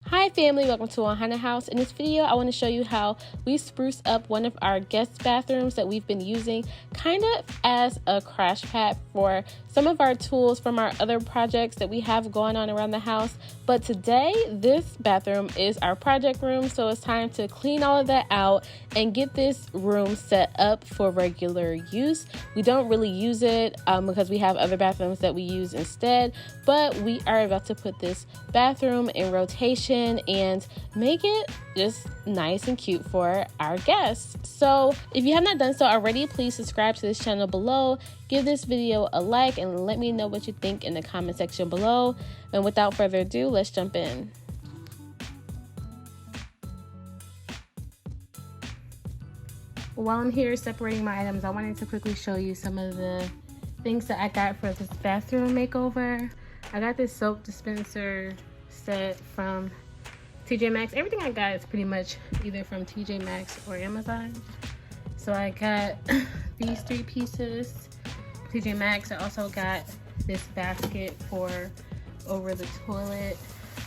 Hi family, welcome to Ohana House. In this video, I want to show you how we spruce up one of our guest bathrooms that we've been using kind of as a crash pad for some of our tools from our other projects that we have going on around the house. But today, this bathroom is our project room, so it's time to clean all of that out and get this room set up for regular use. We don't really use it because we have other bathrooms that we use instead, but we are about to put this bathroom in rotation and make it just nice and cute for our guests. So if you have not done so already, please subscribe to this channel below, give this video a like, and let me know what you think in the comment section below. And without further ado, let's jump in. While I'm here separating my items, I wanted to quickly show you some of the things that I got for this bathroom makeover. I got this soap dispenser set from TJ Maxx. Everything I got is pretty much either from TJ Maxx or Amazon. So I got these 3 pieces, TJ Maxx. I also got this basket for over the toilet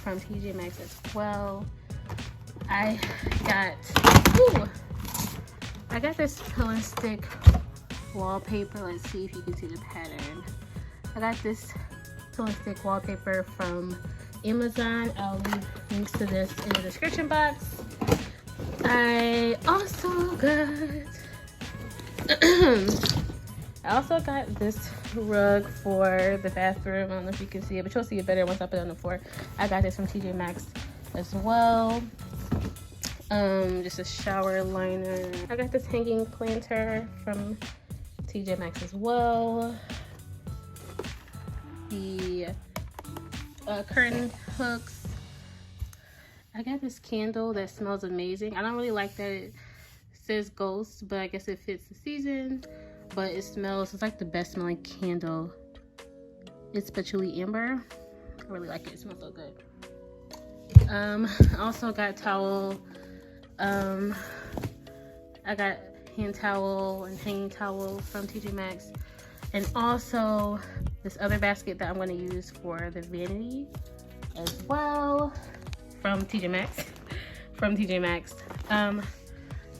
from TJ Maxx as well. I got this pillow stick wallpaper. Let's see if you can see the pattern. I got this pillow stick wallpaper from Amazon. I'll leave links to this in the description box. I also got this rug for the bathroom. I don't know if you can see it, but you'll see it better once I put it on the floor. I got this from TJ Maxx as well. Just a shower liner. I got this hanging planter from TJ Maxx as well. The curtain hooks. I got this candle that smells amazing. I don't really like that it says ghost, but I guess it fits the season. But it smells, it's like the best smelling candle. It's patchouli amber. I really like it. It smells so good. I also got towel. I got hand towel and hanging towel from TJ Maxx, and also this other basket that I'm going to use for the vanity as well from TJ Maxx.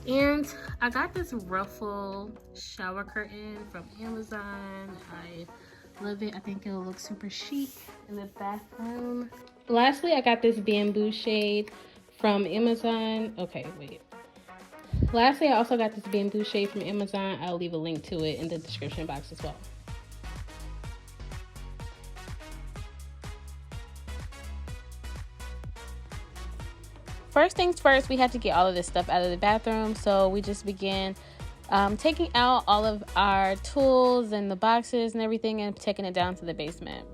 And I got this ruffle shower curtain from Amazon. I love it. I think it'll look super chic in the bathroom. Lastly, I got this bamboo shade from Amazon. Lastly, I also got this bamboo shade from Amazon. I'll leave a link to it in the description box as well. First things first, we had to get all of this stuff out of the bathroom, so we just began taking out all of our tools and the boxes and everything and taking it down to the basement.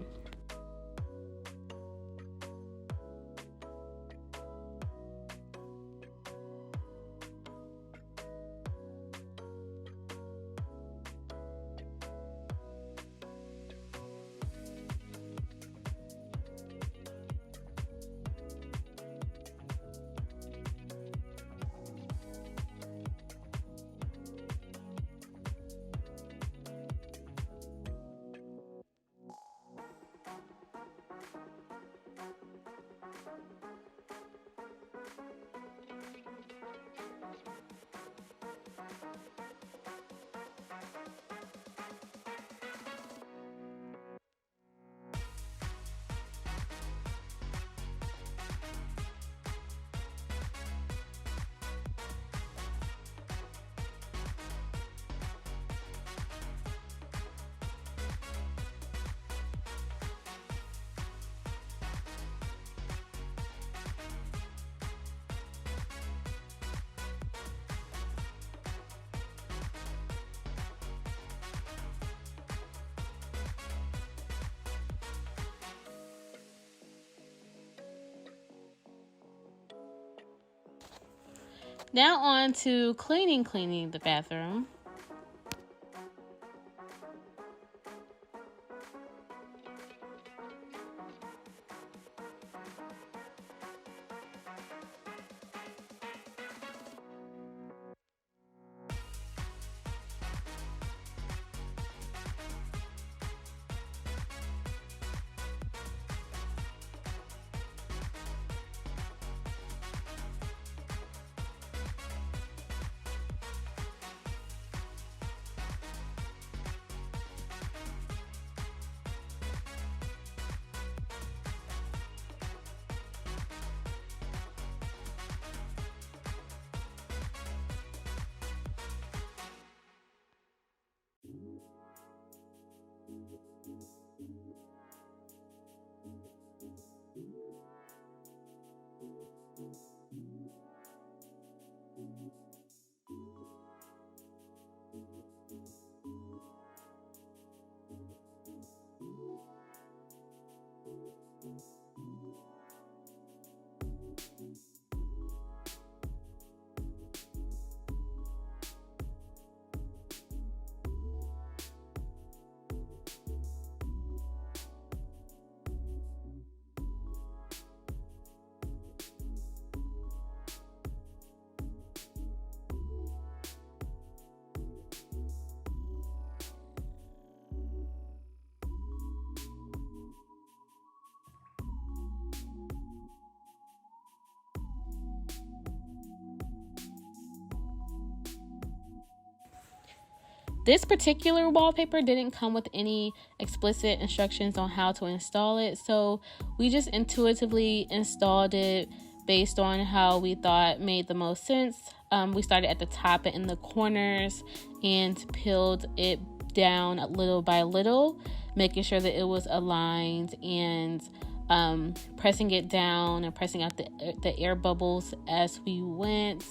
Now on to cleaning the bathroom. This particular wallpaper didn't come with any explicit instructions on how to install it, so we just intuitively installed it based on how we thought made the most sense. We started at the top and in the corners and peeled it down little by little, making sure that it was aligned, and pressing it down and pressing out the air bubbles as we went.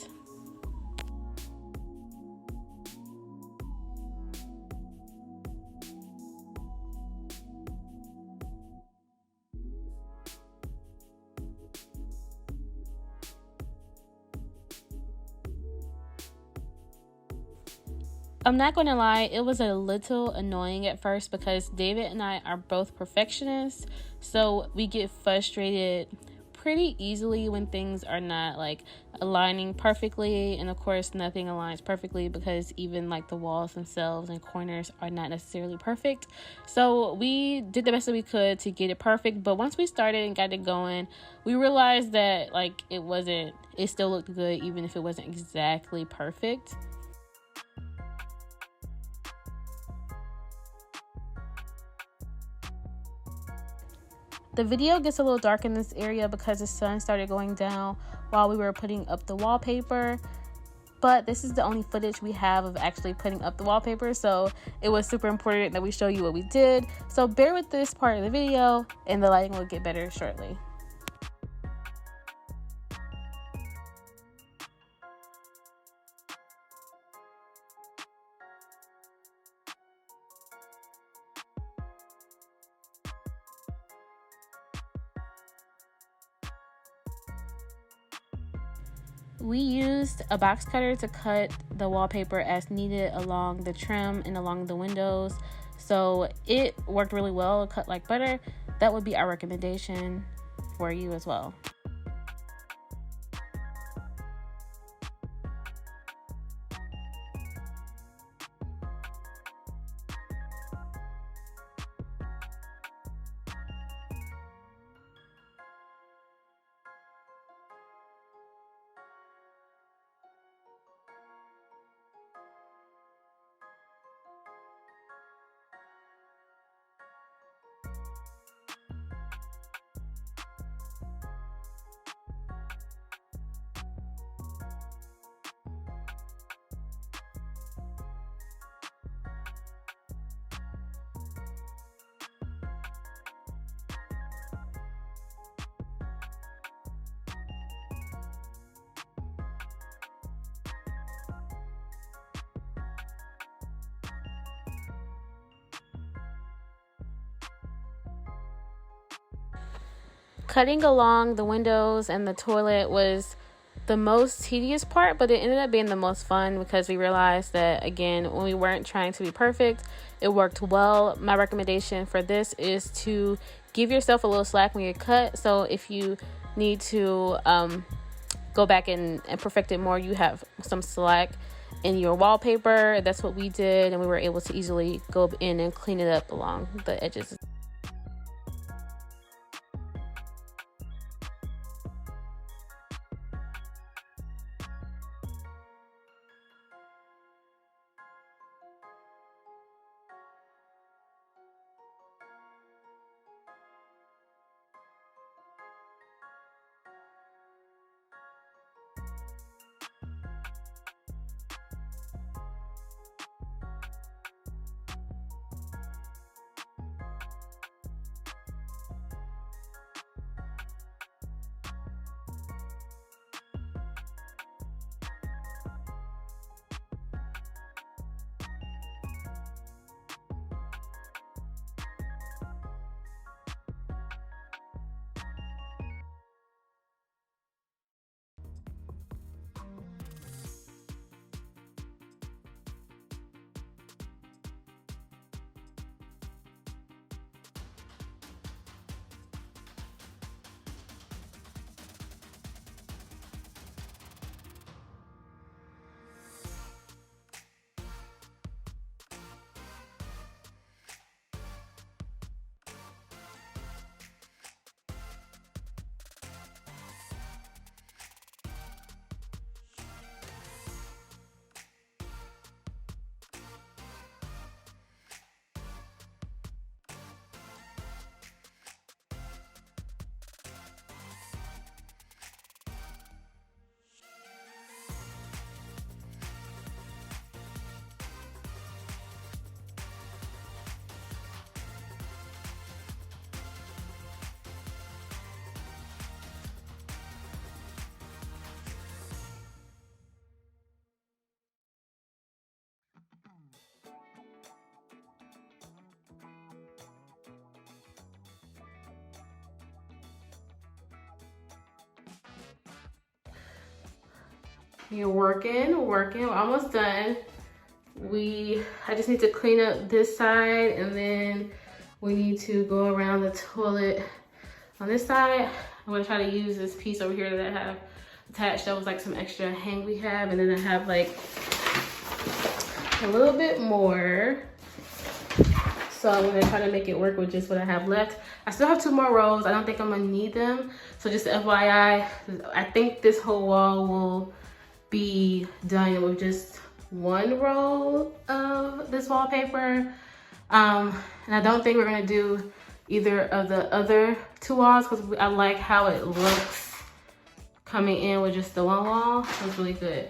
I'm not going to lie, it was a little annoying at first because David and I are both perfectionists, so we get frustrated pretty easily when things are not like aligning perfectly. And of course, nothing aligns perfectly because even like the walls themselves and corners are not necessarily perfect. So we did the best that we could to get it perfect, but once we started and got it going, we realized that like it still looked good even if it wasn't exactly perfect. The video gets a little dark in this area because the sun started going down while we were putting up the wallpaper, but this is the only footage we have of actually putting up the wallpaper, so it was super important that we show you what we did. So bear with this part of the video and the lighting will get better shortly. We used a box cutter to cut the wallpaper as needed along the trim and along the windows, so it worked really well. It cut like butter. That would be our recommendation for you as well. Cutting along the windows and the toilet was the most tedious part, but it ended up being the most fun because we realized that, again, when we weren't trying to be perfect, it worked well. My recommendation for this is to give yourself a little slack when you cut. So if you need to go back and perfect it more, you have some slack in your wallpaper. That's what we did, and we were able to easily go in and clean it up along the edges. You're working. We're almost done. I just need to clean up this side, and then we need to go around the toilet on this side. I'm gonna try to use this piece over here that I have attached. That was like some extra hang we have, and then I have like a little bit more. So I'm gonna try to make it work with just what I have left. I still have 2 more rows. I don't think I'm gonna need them. So just FYI, I think this whole wall will be done with just 1 row of this wallpaper. And I don't think we're gonna do either of the other 2 walls because I like how it looks coming in with just the 1 wall. It's really good.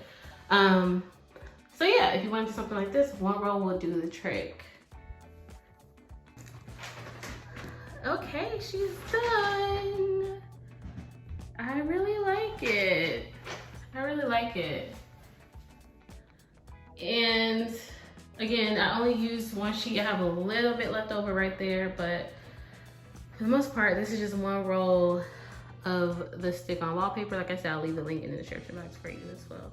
So yeah, if you want to do something like this, 1 row will do the trick. Okay, she's done. I really like it. I really like it. And again, I only used 1 sheet. I have a little bit left over right there, but for the most part, this is just 1 roll of the stick-on wallpaper. Like I said, I'll leave the link in the description box for you as well.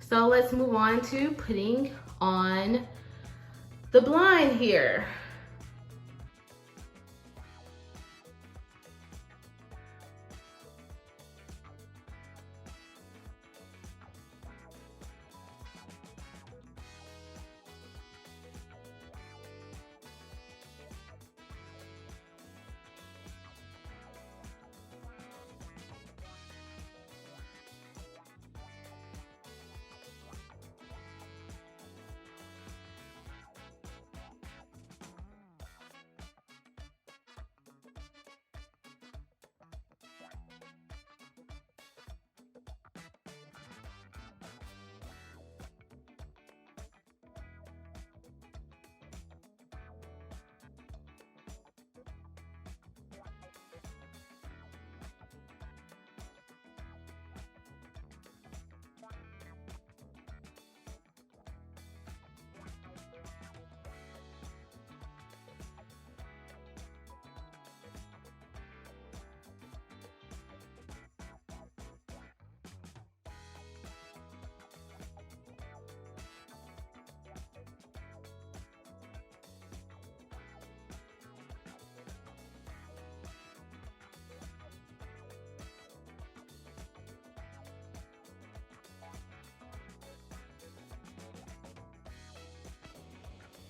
So let's move on to putting on the blind here.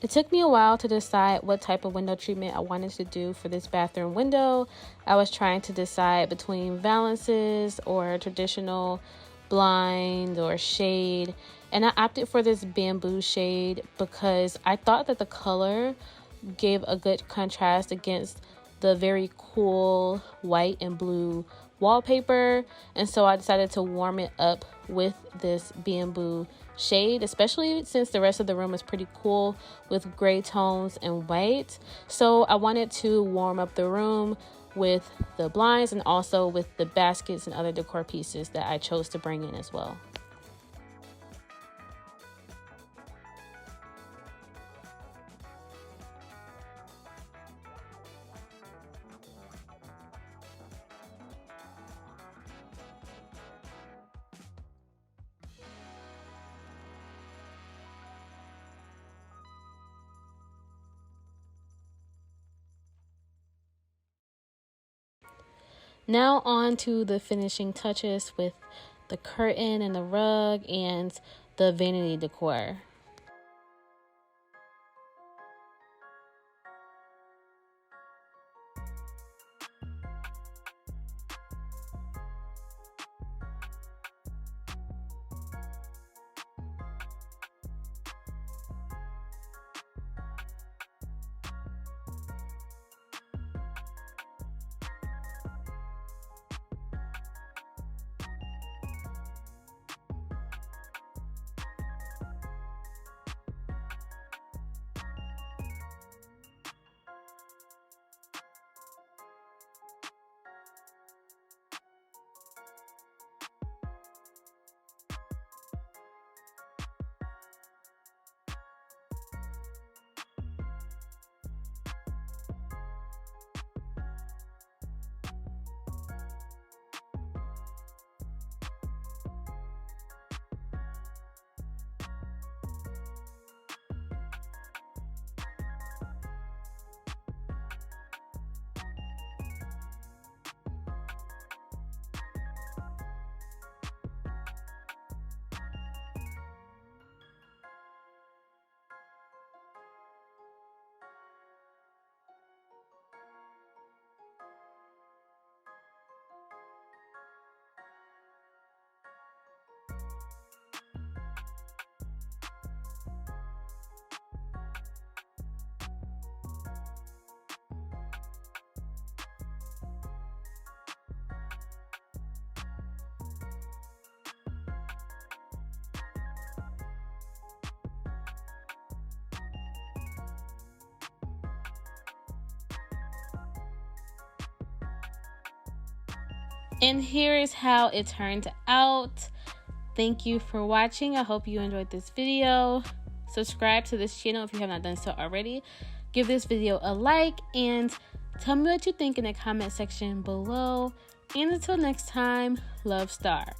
It took me a while to decide what type of window treatment I wanted to do for this bathroom window. I was trying to decide between valances or traditional blind or shade, and I opted for this bamboo shade because I thought that the color gave a good contrast against the very cool white and blue wallpaper, and so I decided to warm it up with this bamboo shade, especially since the rest of the room is pretty cool with gray tones and white. So I wanted to warm up the room with the blinds and also with the baskets and other decor pieces that I chose to bring in as well. Now on to the finishing touches with the curtain and the rug and the vanity decor. And here is how it turned out. Thank you for watching. I hope you enjoyed this video. Subscribe to this channel if you have not done so already. Give this video a like and tell me what you think in the comment section below. And until next time, love, Star.